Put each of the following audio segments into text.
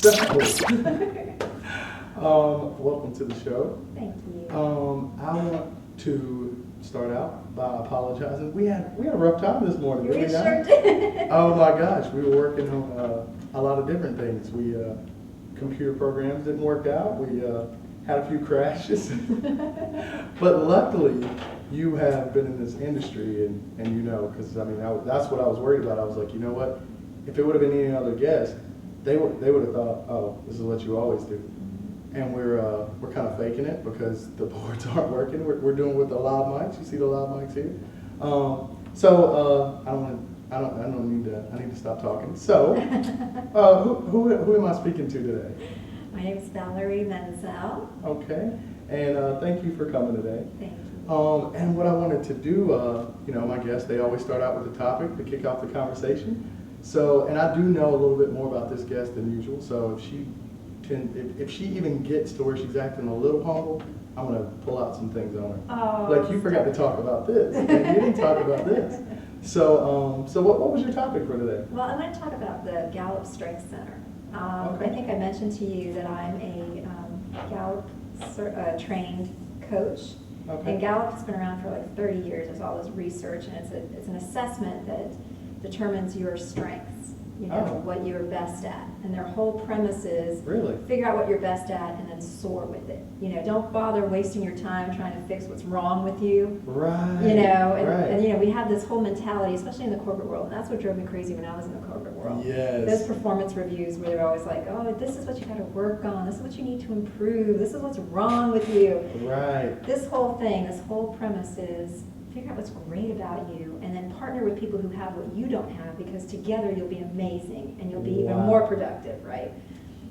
Welcome to the show. Thank you. I want to start out by apologizing. We had a rough time this morning. We didn't we not? sure did. Oh my gosh, we were working on a lot of different things. Computer programs didn't work out. We had a few crashes, but luckily you have been in this industry and you know, because I mean that's what I was worried about. I was like, you know what? If it would have been any other guest, they would have thought, oh, this is what you always do. And we're kind of faking it because the boards aren't working. We're doing with the loud mics. You see the loud mics here. I need to stop talking. So, who am I speaking to today? My name is Valerie Menzel. Okay, and thank you for coming today. Thank you. And what I wanted to do, my guests, they always start out with a topic to kick off the conversation. So, and I do know a little bit more about this guest than usual. So if she even gets to where she's acting a little humble, I'm gonna pull out some things on her. Oh, like you forgot to talk about this, and you didn't talk about this. So, what was your topic for today? Well, I'm going to talk about the Gallup Strength Center. Okay. I think I mentioned to you that I'm a Gallup trained coach. Okay. And Gallup has been around for like 30 years. There's all this research, and it's an assessment that determines your strengths. You know, what you're best at. And their whole premise is Really? figure out what you're best at and then soar with it. You know, don't bother wasting your time trying to fix what's wrong with you. Right. You know, right. and you know, we have this whole mentality, especially in the corporate world, and that's what drove me crazy when I was in the corporate world. Yes. Those performance reviews where they're always like, oh, this is what you got to work on, this is what you need to improve, this is what's wrong with you. Right. This whole thing, this whole premise is figure out what's great about you and then partner with people who have what you don't have, because together you'll be amazing and you'll be even more productive, right?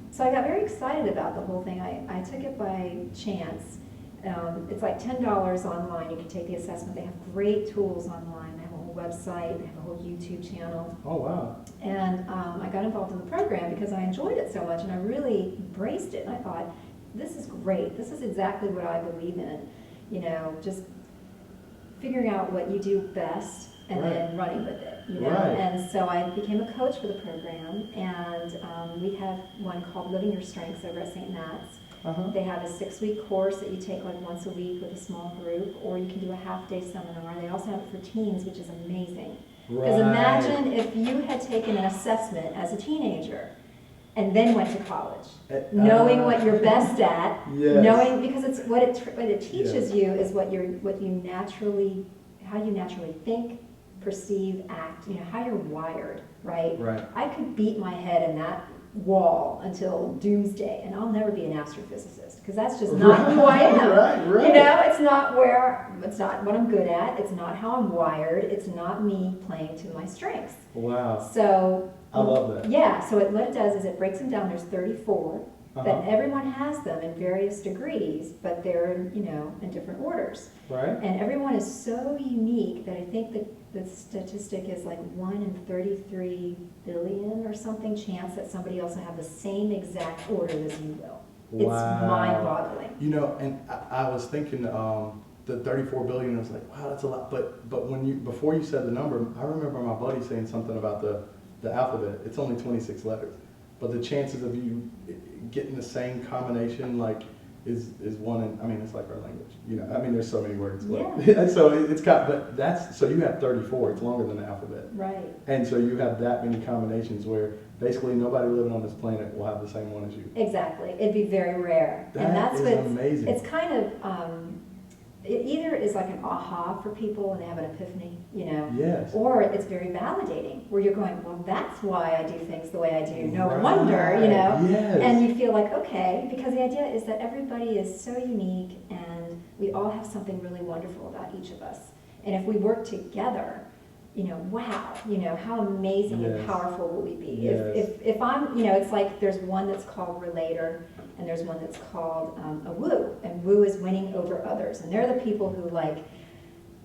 So I got very excited about the whole thing. I took it by chance. It's like $10 online. You can take the assessment. They have great tools online. They have a whole website. They have a whole YouTube channel. Oh, wow. And I got involved in the program because I enjoyed it so much and I really embraced it. And I thought, this is great. This is exactly what I believe in. You know, just figuring out what you do best and then running with it, you know. Right. And so I became a coach for the program, and we have one called Living Your Strengths over at St. Matt's. They have a 6-week course that you take like once a week with a small group, or you can do a half-day seminar. They also have it for teens, which is amazing. Because imagine if you had taken an assessment as a teenager and then went to college, knowing what you're best at, knowing, because it's what it teaches you is how you naturally think, perceive, act, you know, how you're wired, right? Right. I could beat my head in that wall until doomsday, and I'll never be an astrophysicist because that's just not who I am. Right. You know, it's not what I'm good at. It's not how I'm wired. It's not me playing to my strengths. Wow. So I love that. Yeah. So what it does is it breaks them down. There's 34. But everyone has them in various degrees, but they're, you know, in different orders. Right. And everyone is so unique that I think that the statistic is like 1 in 33 billion or something chance that somebody else will have the same exact order as you will. It's mind-boggling. You know, and I was thinking the 34 billion, I was like, wow, that's a lot. But before you said the number, I remember my buddy saying something about the alphabet. It's only 26 letters. But the chances of you getting the same combination, like, is 1 in, I mean, it's like our language. You know, I mean, there's so many words. Yeah. So it's got, but so you have 34. It's longer than the alphabet. Right. And so you have that many combinations where basically nobody living on this planet will have the same one as you. Exactly. It'd be very rare. That's amazing. It's kind of, it either is like an aha for people and they have an epiphany, you know, yes, or it's very validating where you're going, well, that's why I do things the way I do. No wonder, you know, yes. And you feel like, okay, because the idea is that everybody is so unique and we all have something really wonderful about each of us. And if we work together, you know, wow, you know, how amazing and powerful will we be? Yes. If I'm, you know, it's like there's one that's called relator and there's one that's called a woo, and woo is winning over others. And they're the people who like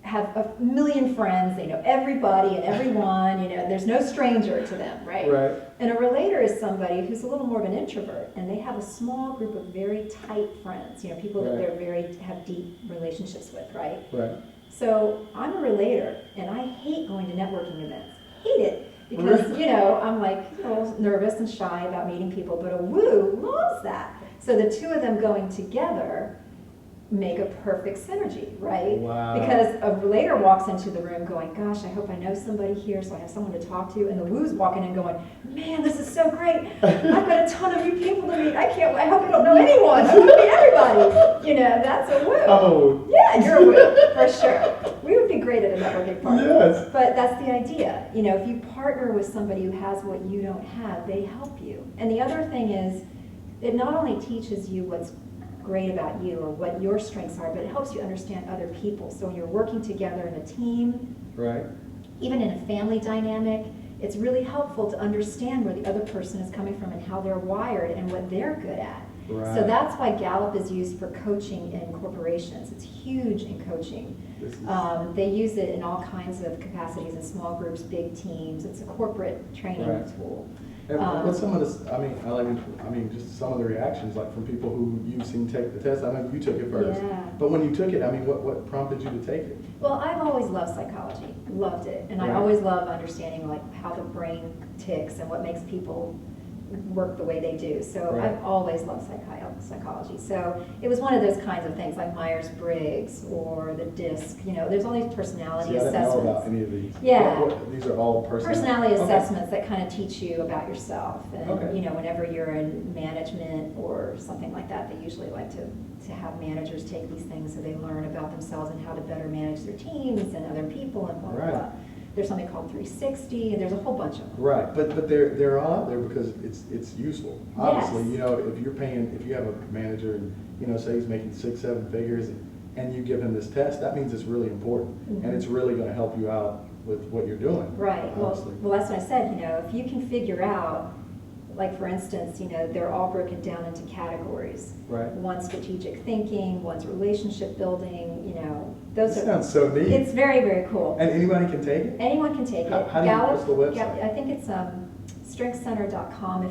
have a million friends, they know everybody and everyone, you know, there's no stranger to them, right? Right. And a relator is somebody who's a little more of an introvert and they have a small group of very tight friends, you know, people that they're have deep relationships with, right? Right. So I'm a relator, and I hate going to networking events. Hate it. Because, you know, I'm like a little nervous and shy about meeting people, but a woo loves that. So the two of them going together make a perfect synergy, right? Wow. Because a relator walks into the room going, gosh, I hope I know somebody here so I have someone to talk to. And the woo's walking in going, man, this is so great. I've got a ton of new people to meet. I hope I don't know anyone. I want to meet everybody. You know, that's a woo. Oh. Yeah, you're a woo, for sure. We would be great at a networking party. Yes. But that's the idea. You know, if you partner with somebody who has what you don't have, they help you. And the other thing is, it not only teaches you what's great about you or what your strengths are, but it helps you understand other people. So when you're working together in a team, right, even in a family dynamic, it's really helpful to understand where the other person is coming from and how they're wired and what they're good at. right. So that's why Gallup is used for coaching in corporations. It's huge in coaching. They use it in all kinds of capacities, in small groups, big teams. It's a corporate training tool. And what's some of this? I mean, just some of the reactions, like from people who you've seen take the test. I know you took it first, but when you took it, I mean, what prompted you to take it? Well, I've always loved psychology, loved it, and I always love understanding like how the brain ticks and what makes people work the way they do. So I've always loved psychology. So it was one of those kinds of things like Myers-Briggs or the DISC. You know, there's all these personality assessments. I didn't know about any of these. Yeah. These are all personality assessments that kind of teach you about yourself. And you know, whenever you're in management or something like that, they usually like to have managers take these things so they learn about themselves and how to better manage their teams and other people and blah, blah, blah. There's something called 360, and there's a whole bunch of them. Right, but they're all out there because it's useful. Obviously, you know, if you have a manager and, you know, say he's making 6-7 figures and you give him this test, that means it's really important and it's really going to help you out with what you're doing. Right. Well, that's what I said. You know, if you can figure out, like for instance, you know, they're all broken down into categories. Right. One's strategic thinking, one's relationship building, you know. Those sounds so neat. It's very, very cool. And anybody can take it? Anyone can take it. How do you post the website? I think it's strengthscenter.com.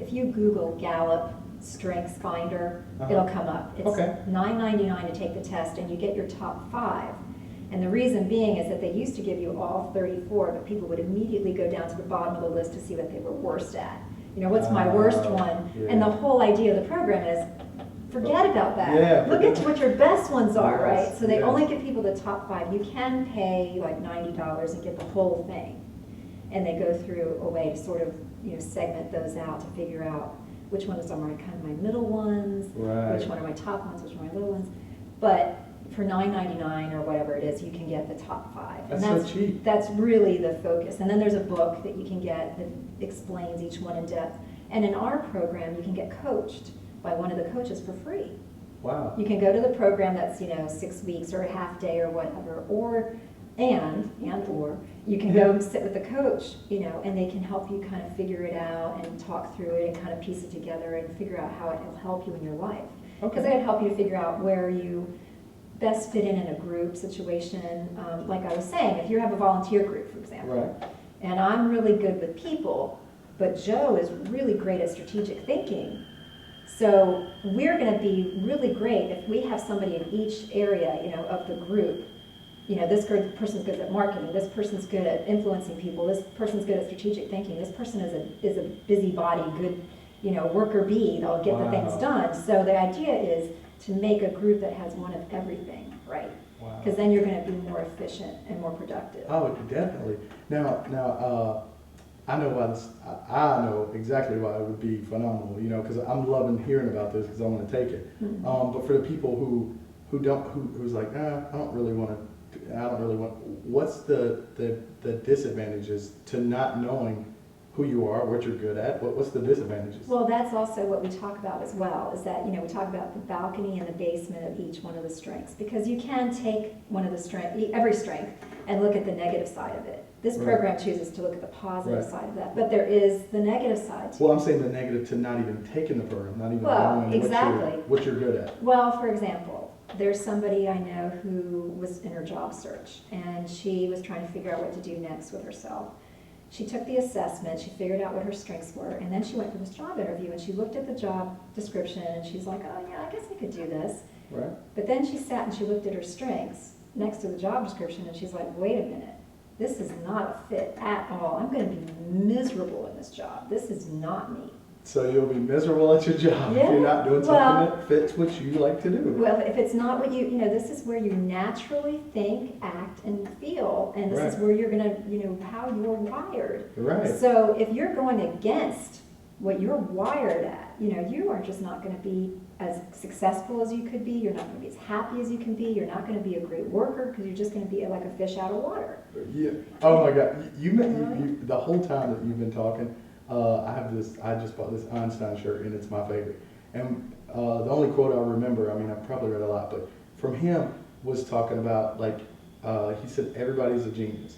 If you Google Gallup Strengths Finder, it'll come up. It's $9.99 to take the test, and you get your top 5. And the reason being is that they used to give you all 34, but people would immediately go down to the bottom of the list to see what they were worst at. You know, what's my worst one? Yeah. And the whole idea of the program is, forget about that. Yeah, look at what your best ones are, right? So they only give people the top 5. You can pay like $90 and get the whole thing. And they go through a way to sort of, you know, segment those out to figure out which ones are my middle ones, which one are my top ones, which are my little ones. But for $9.99 or whatever it is, you can get the top 5. That's so cheap. That's really the focus. And then there's a book that you can get that explains each one in depth. And in our program, you can get coached by one of the coaches for free. Wow. You can go to the program that's, you know, 6 weeks or a half day or whatever, or you can go sit with the coach, you know, and they can help you kind of figure it out and talk through it and kind of piece it together and figure out how it will help you in your life. Because they would help you to figure out where you best fit in a group situation. Like I was saying, if you have a volunteer group, for example, and I'm really good with people, but Joe is really great at strategic thinking. So we're going to be really great if we have somebody in each area, you know, of the group. You know, this person's good at marketing. This person's good at influencing people. This person's good at strategic thinking. This person is a busybody, good, you know, worker bee. They'll get the things done. So the idea is to make a group that has one of everything, right? Because then you're going to be more efficient and more productive. Oh, definitely. Now, I know why this. I know exactly why it would be phenomenal. You know, because I'm loving hearing about this because I want to take it. But for the people who's like, I don't really want. What's the disadvantages to not knowing who you are, what you're good at? What's the disadvantages? Well, that's also what we talk about as well, is that, you know, we talk about the balcony and the basement of each one of the strengths, because you can take one of the every strength, and look at the negative side of it. This program chooses to look at the positive side of that, but there is the negative side too. Well, I'm saying the negative to not even taking the program, not even knowing what you're good at. Well, for example, there's somebody I know who was in her job search, and she was trying to figure out what to do next with herself. She took the assessment, she figured out what her strengths were, and then she went for this job interview, and she looked at the job description, and she's like, oh yeah, I guess I could do this. Right. But then she sat and she looked at her strengths next to the job description, and she's like, wait a minute, this is not a fit at all. I'm going to be miserable in this job. This is not me. So you'll be miserable at your job if you're not doing something that fits what you like to do. Well, if it's not what this is where you naturally think, act, and feel, and this is where you're going to, how you're wired. Right. So if you're going against what you're wired at, you are just not going to be as successful as you could be. You're not going to be as happy as you can be. You're not going to be a great worker because you're just going to be like a fish out of water. Yeah. Oh my God. You the whole time that you've been talking, I just bought this Einstein shirt and it's my favorite. And the only quote I remember, I mean, I've probably read a lot, but from him was talking about he said, everybody's a genius.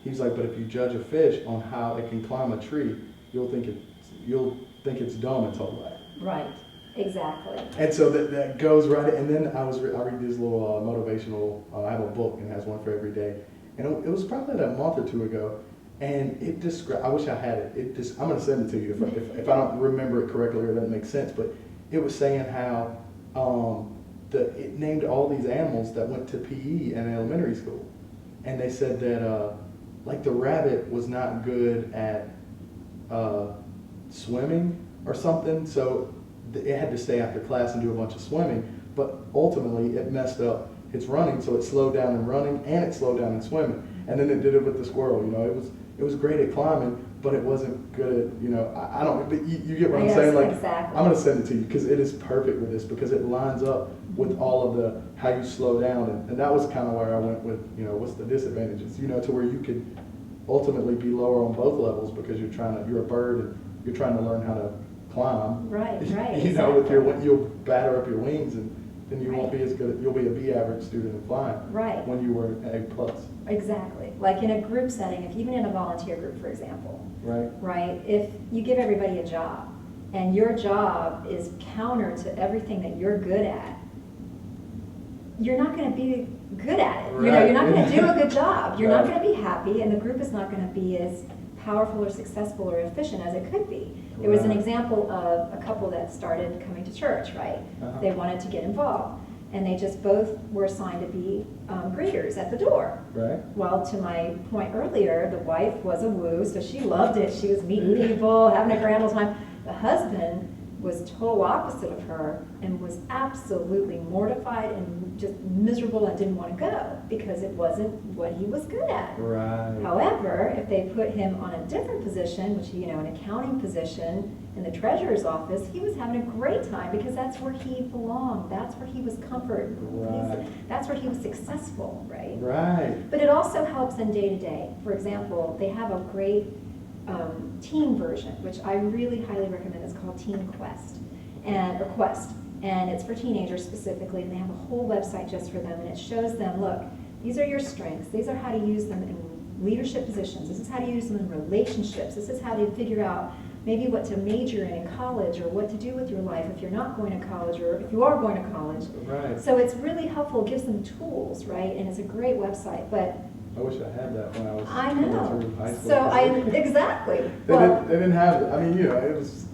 He's like, but if you judge a fish on how it can climb a tree, you'll think it's dumb its whole life. Right. Exactly. And so that goes right. And then I read this little motivational. I have a book and it has one for every day. And it was probably a month or two ago. And it described, I wish I had it. I'm going to send it to you if I don't remember it correctly or it doesn't make sense. But it was saying how it named all these animals that went to PE in elementary school. And they said that the rabbit was not good at swimming or something. So it had to stay after class and do a bunch of swimming. But ultimately it messed up its running. So it slowed down in running and it slowed down in swimming. And then it did it with the squirrel. It was great at climbing, but it wasn't good at, I don't, but you get what I'm saying? Exactly. I'm going to send it to you because it is perfect with this because it lines up with all of how you slow down. And that was kind of where I went with, what's the disadvantages, to where you could ultimately be lower on both levels because you're a bird and you're trying to learn how to climb. Right. Exactly. You'll batter up your wings and then you won't be as good. You'll be a B average student in flying. Right. When you were an A plus. Exactly. Like in a group setting, even in a volunteer group, for example. Right. Right. If you give everybody a job, and your job is counter to everything that you're good at, you're not going to be good at it. Right. You're not going to do a good job. You're not going to be happy, and the group is not going to be as powerful or successful or efficient as it could be. There was an example of a couple that started coming to church, right? Uh-huh. They wanted to get involved, and they just both were assigned to be greeters at the door. Right. Well, to my point earlier, the wife was a woo, so she loved it. She was meeting people, having a grand old time. The husband was total opposite of her and was absolutely mortified and just miserable and didn't want to go because it wasn't what he was good at. Right. However, if they put him on a different position, which, an accounting position in the treasurer's office, he was having a great time because that's where he belonged. That's where he was comfort. Right. That's where he was successful, right? Right. But it also helps in day-to-day. For example, they have a great teen version, which I really highly recommend. It's called Teen Quest, and it's for teenagers specifically, and they have a whole website just for them, and it shows them, look, these are your strengths, these are how to use them in leadership positions, this is how to use them in relationships, this is how to figure out maybe what to major in college or what to do with your life if you're not going to college or if you are going to college. Right. So it's really helpful, it gives them tools, right? And it's a great website, but I wish I had that when I was going through high school. So exactly. They didn't have it. I mean, it was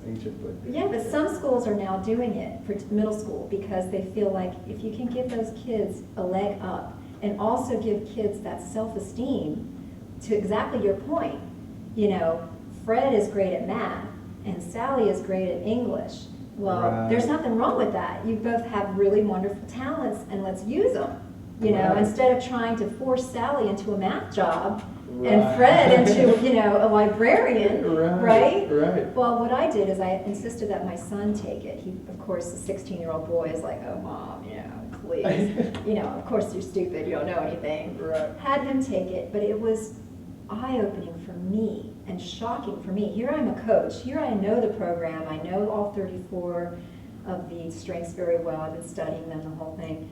ancient, but yeah, but some schools are now doing it for middle school because they feel like if you can give those kids a leg up and also give kids that self-esteem, to exactly your point, Fred is great at math and Sally is great at English. Well, There's nothing wrong with that. You both have really wonderful talents and let's use them. Instead of trying to force Sally into a math job and Fred into, a librarian, right? Right. Well, what I did is I insisted that my son take it. He, of course, the 16-year-old boy is like, oh, Mom, please. Of course you're stupid, you don't know anything. Right. Had him take it, but it was eye-opening for me and shocking for me. Here I'm a coach. Here I know the program. I know all 34 of the strengths very well. I've been studying them, the whole thing.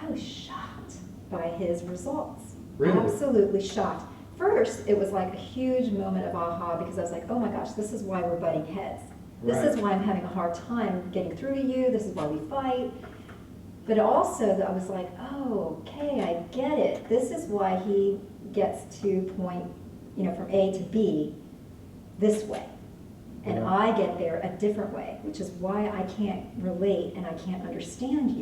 I was shocked by his results. Really? Absolutely shocked. First, it was like a huge moment of aha because I was like, oh my gosh, this is why we're butting heads. This is why I'm having a hard time getting through to you. This is why we fight. But also, I was like, oh, okay, I get it. This is why he gets to point, from A to B this way. And I get there a different way, which is why I can't relate and I can't understand you.